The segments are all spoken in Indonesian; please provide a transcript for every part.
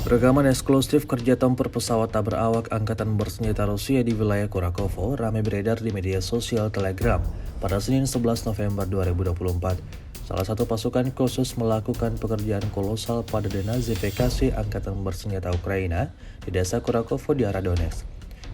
Rekaman eksklusif kerja tempur pesawat tak berawak Angkatan Bersenjata Rusia di wilayah Kurakhovo ramai beredar di media sosial Telegram pada Senin 11 November 2024. Salah satu pasukan khusus melakukan pekerjaan kolosal pada denazifikasi Angkatan Bersenjata Ukraina di desa Kurakhovo di arah Donetsk.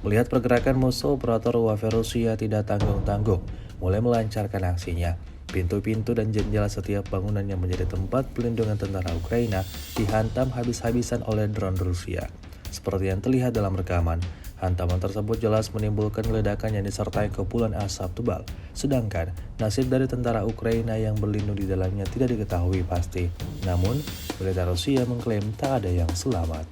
Melihat pergerakan musuh, operator UAV Rusia tidak tanggung-tanggung mulai melancarkan aksinya. Pintu-pintu dan jendela setiap bangunan yang menjadi tempat pelindungan tentara Ukraina dihantam habis-habisan oleh drone Rusia. Seperti yang terlihat dalam rekaman, hantaman tersebut jelas menimbulkan ledakan yang disertai kepulan asap tebal. Sedangkan nasib dari tentara Ukraina yang berlindung di dalamnya tidak diketahui pasti. Namun, militer Rusia mengklaim tak ada yang selamat.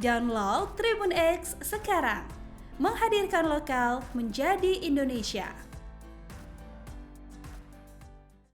Download Tribun X sekarang, menghadirkan lokal menjadi Indonesia.